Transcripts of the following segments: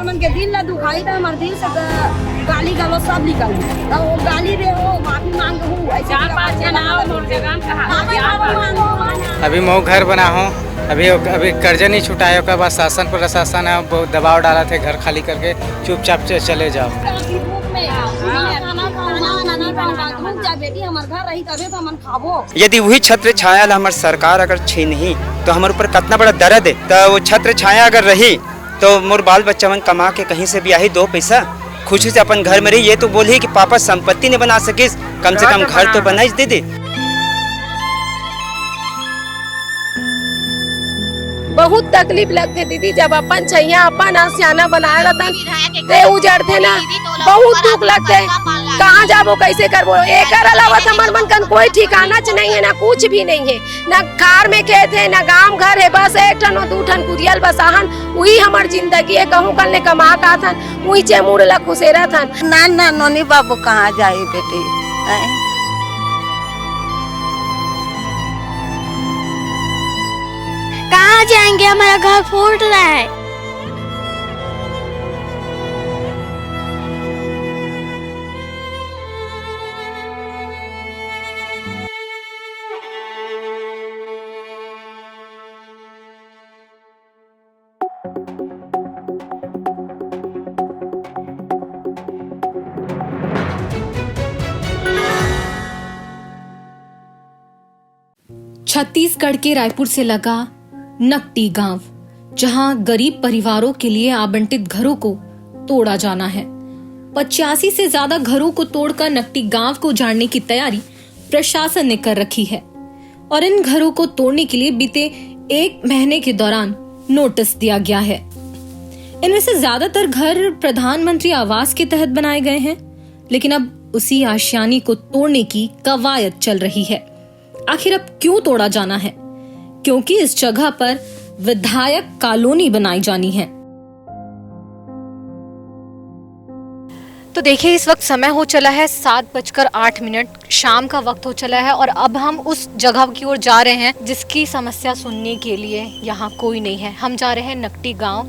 हमन के दिल ला दुखाई था, हमारे दिल से गाली गलौज सब निकल तो वो गाली दे हो माफी मांग हूँ। अभी मैं घर बना हूँ, अभी कर्जा नहीं छुटाया, उसके बाद शासन प्रशासन है बहुत दबाव डाला थे घर खाली करके चुपचाप से चले जाओ। यदि वही छत्र छाया ला हमार सरकार अगर छीनही तो हमारे ऊपर कितना बड़ा दर्द है। तो वो छत्र छाया अगर रही तो मोर बाल बच्चा मन कमा के कहीं से भी आई 2 पैसा खुशी से अपन घर में रही। ये तो बोली कि पापा संपत्ति नहीं बना सकिस, कम से कम घर तो बनाई दे। बहुत तकलीफ लगते दीदी, जब अपन छैया अपन आसियाना बनाए रहता उजड़ते ना, बहुत दुख लगते। कहाँ जाबो कैसे करबो, एक अलावा हमार मन का कोई ठिकाना नहीं है, ना कुछ भी नहीं है, ना कार में खेत है, ना गांव घर है, बस 1 ठन 2 ठन कुरियल बसाहन, वही हमार जिंदगी है। कहूँ कल ने कमा का था वही चेमुड़ ला खुसेरा था। ना नोनी बाबू कहाँ जाए बेटी, कहाँ जाएंगे, हमारा घर फूट रहा है। छत्तीसगढ़ के रायपुर से लगा नकटी गांव, जहां गरीब परिवारों के लिए आवंटित घरों को तोड़ा जाना है। 85 से ज्यादा घरों को तोड़कर नकटी गांव को उजाड़ने की तैयारी प्रशासन ने कर रखी है और इन घरों को तोड़ने के लिए बीते 1 महीने के दौरान नोटिस दिया गया है। इनमें से ज्यादातर घर प्रधानमंत्री आवास के तहत बनाए गए हैं, लेकिन अब उसी आशियाने को तोड़ने की कवायद चल रही है। आखिर अब क्यों तोड़ा जाना है? क्योंकि इस जगह पर विधायक कॉलोनी बनाई जानी है। तो देखिए, इस वक्त समय हो चला है 7:08, शाम का वक्त हो चला है और अब हम उस जगह की ओर जा रहे हैं जिसकी समस्या सुनने के लिए यहाँ कोई नहीं है। हम जा रहे हैं नकटी गांव।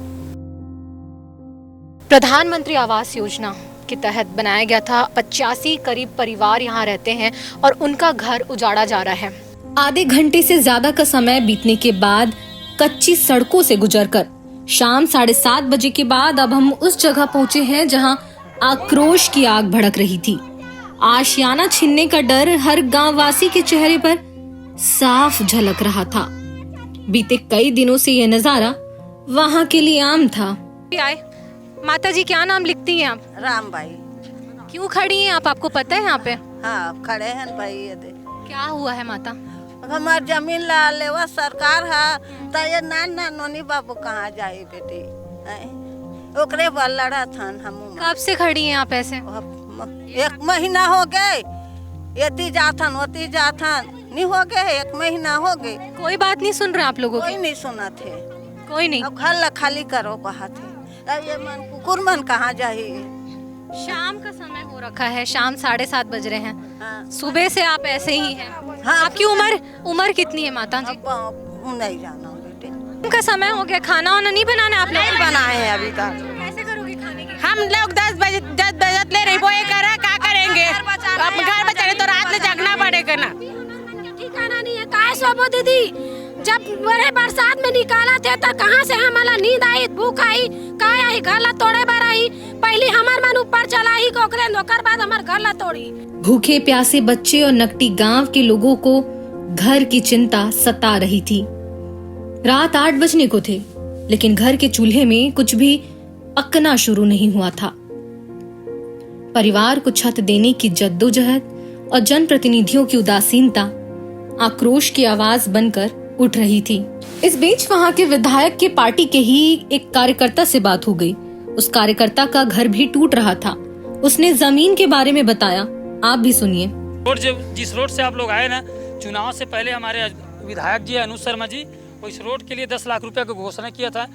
प्रधानमंत्री आवास योजना के तहत बनाया गया था। 85 करीब परिवार यहाँ रहते हैं और उनका घर उजाड़ा जा रहा है। आधे घंटे से ज्यादा का समय बीतने के बाद कच्ची सड़कों से गुजरकर शाम 7:30 बजे के बाद अब हम उस जगह पहुँचे हैं जहाँ आक्रोश की आग भड़क रही थी। आशियाना छीनने का डर हर गाँव वासी के चेहरे पर साफ झलक रहा था। बीते कई दिनों से यह नजारा वहाँ के लिए आम था। माता जी, क्या नाम लिखती हैं आप? रामबाई। क्यों खड़ी हैं आप, आपको पता है यहाँ पे? हाँ, खड़े हैं भाई। ये दे क्या हुआ है माता? हमार जमीन ला लेवा सरकार है, तो ये ना नोनी बाबू कहाँ जाए बेटी, ओकरे पर लड़ा था हम। कब से खड़ी हैं आप ऐसे? 1 महीना हो गए, येती जाथन ओती जाथन, नहीं हो गए, 1 महीना हो गए। कोई बात नहीं सुन रहे आप लोगों की? कोई नहीं सुना थे, कोई नहीं। अब घर ला खाली करो कहा थे। ये मन कुकुर मन कहाँ जाए? शाम का समय हो रखा है, शाम 7:30 बज रहे हैं। हाँ। सुबह से आप ऐसे ही हैं। हाँ। आपकी उम्र कितनी है माता जी? नहीं जाना बेटे, उनका समय हो गया, खाना वाना नहीं बनाना आप लोग? बनाए हैं अभी तक। कैसे करोगे खाने की? हम लोग 10 बजे ले रही वो क्या करेंगे? अब घर बचाने तो रात में जागना पड़ेगा ना। ठिकाना नहीं है। काय सोबो दीदी, जब बड़े बरसात में निकाला थे तो कहाँ से हमारा नींद आई, भूख आई, काय आई, घर ला तोड़े बर आई। पहले हमार मन ऊपर चला ही कोकरे, नौकर बाद हमार घर ला तोड़ी। भूखे प्यासे बच्चे और नकटी गांव के लोगों को घर की चिंता सता रही थी। रात 8 बजने को थे, लेकिन घर के चूल्हे में कुछ भी पकना शुरू नहीं हुआ था। परिवार को छत देने की जद्दोजहद और जनप्रतिनिधियों की उदासीनता आक्रोश की आवाज बनकर उठ रही थी। इस बीच वहाँ के विधायक के पार्टी के ही एक कार्यकर्ता से बात हो गई। उस कार्यकर्ता का घर भी टूट रहा था। उसने जमीन के बारे में बताया, आप भी सुनिए। जिस रोड से आप लोग आए ना, चुनाव से पहले हमारे विधायक जी अनुज शर्मा जी, वो इस रोड के लिए 10 लाख रुपए की घोषणा किया था।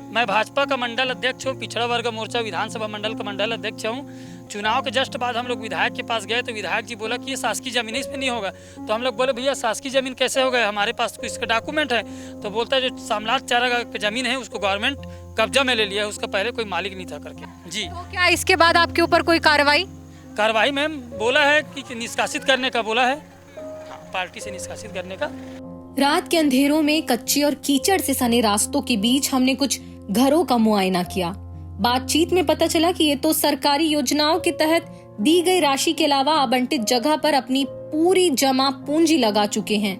मैं भाजपा का मंडल अध्यक्ष हूँ, पिछड़ा वर्ग मोर्चा विधानसभा मंडल का मंडल अध्यक्ष हूँ। चुनाव के जस्ट बाद हम लोग विधायक के पास गए तो विधायक जी बोला कि ये शासकीय जमीन है, इसमें नहीं होगा। तो हम लोग बोले भैया शासकीय जमीन कैसे हो गए, हमारे पास तो इसका डॉक्यूमेंट है। तो बोलता है जो सामलात चारा का जमीन है उसको गवर्नमेंट कब्जा में ले लिया है, उसका पहले कोई मालिक नहीं था करके। जी तो क्या इसके बाद आपके ऊपर कोई कार्रवाई मैम बोला है कि निष्कासित करने का बोला है, पार्टी से निष्कासित करने का। रात के अंधेरों में कच्चे और कीचड़ से सने रास्तों के बीच हमने कुछ घरों का मुआयना किया। बातचीत में पता चला कि ये तो सरकारी योजनाओं के तहत दी गई राशि के अलावा आवंटित जगह पर अपनी पूरी जमा पूंजी लगा चुके हैं।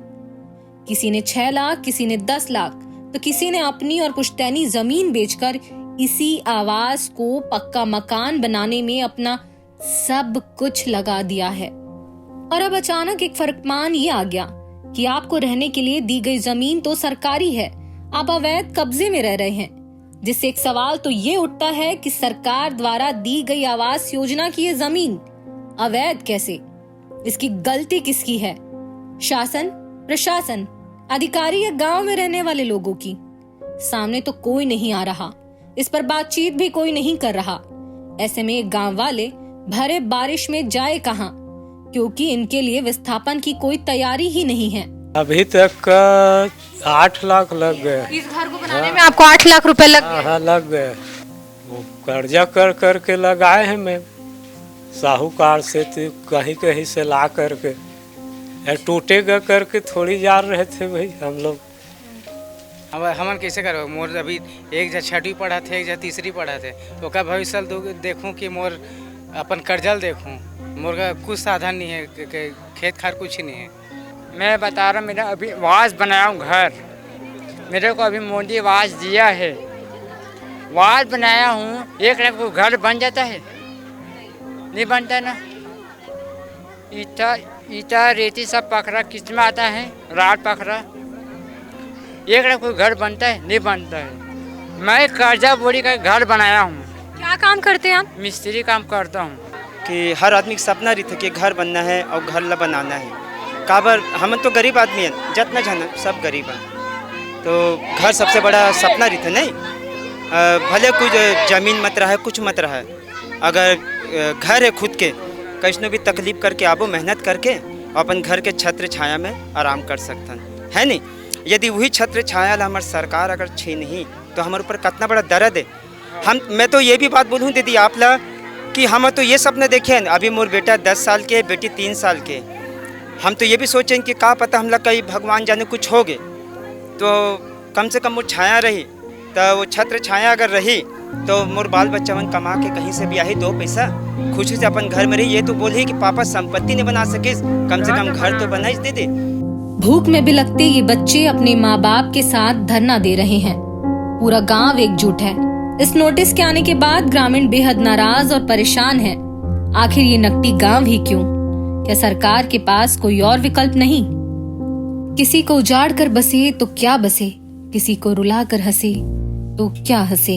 किसी ने 6 लाख, किसी ने 10 लाख, तो किसी ने अपनी और पुश्तैनी जमीन बेचकर इसी आवास को पक्का मकान बनाने में अपना सब कुछ लगा दिया है। और अब अचानक एक फर्कमान ये आ गया कि आपको रहने के लिए दी गई जमीन तो सरकारी है, आप अवैध कब्जे में रह रहे हैं। जिससे एक सवाल तो ये उठता है कि सरकार द्वारा दी गई आवास योजना की ये जमीन अवैध कैसे? इसकी गलती किसकी है? शासन, प्रशासन, अधिकारी या गांव में रहने वाले लोगों की? सामने तो कोई नहीं आ रहा, इस पर बातचीत भी कोई नहीं कर रहा। ऐसे में गांव वाले भरे बारिश में जाए कहां, क्योंकि इनके लिए विस्थापन की कोई तैयारी ही नहीं है। अभी तक 8 लाख लग गए। इस घर को बनाने में आपको 8 लाख रुपए लग गए? हाँ लग गए। वो कर्जा कर करके लगाए हैं मैम, साहूकार से तो कहीं कहीं से ला करके, टूटेगा करके थोड़ी जा रहे थे भाई हम लोग। अब हमन कैसे करो? मोर अभी एक जा 6वीं पढ़ा थे, एक जा 3री पढ़ा थे, तो का भविष्य देखूं कि मोर अपन कर्जल देखूं, मोर का कुछ साधन नहीं है, खेत खार कुछ नहीं है। मैं बता रहा हूँ, मेरा अभी आवास बनाया हूँ घर, मेरे को अभी मोदी आवास दिया है, आवास बनाया हूँ। 1 लाख को घर बन जाता है? नहीं बनता ना। ईटा रेती सब पकड़ा किसमें आता है, रात पकड़ा। 1 लाख को घर बनता है? नहीं बनता है। मैं कर्जा बोरी का घर बनाया हूँ। क्या काम करते हैं आप? मिस्त्री काम करता हूँ। कि हर आदमी का सपना रहता है कि घर बनना है और घर ला बनाना है। काबर हम तो गरीब आदमी हैं, जितना जाना सब गरीब हैं, तो घर सबसे बड़ा सपना रहता नहीं। भले कुछ जमीन मत रहा है, कुछ मत रहा है, अगर घर है खुद के, कैसनो भी तकलीफ करके आबो, मेहनत करके अपन घर के छत्र छाया में आराम कर सकते है नहीं। यदि वही छत्र छाया ला हमार सरकार अगर छीन ही तो हमारे ऊपर कितना बड़ा दर्द है। मैं तो ये भी बात बोलूँ दीदी आप ला कि हम तो ये सपना देखे हैं। अभी मोर बेटा 10 साल के, बेटी 3 साल के, हम तो ये भी सोचें कि का पता हम लोग कहीं भगवान जाने कुछ हो गए तो कम से कम वो छाया रही, तो वो छत्र छाया अगर रही तो मोर बाल बच्चा मन कमा के कहीं से भी आई 2 पैसा खुशी से अपन घर में रही। ये तो बोली कि पापा संपत्ति नहीं बना सके, कम से कम घर तो बनाई दे दे। भूख में बिलखते ये बच्चे अपने माँ बाप के साथ धरना दे रहे हैं। पूरा गांव एकजुट है। इस नोटिस के आने के बाद ग्रामीण बेहद नाराज और परेशान है। आखिर ये नकटी गांव ही क्यों? क्या सरकार के पास कोई और विकल्प नहीं? किसी को उजाड़ कर बसे तो क्या बसे, किसी को रुला कर हंसे तो क्या हंसे।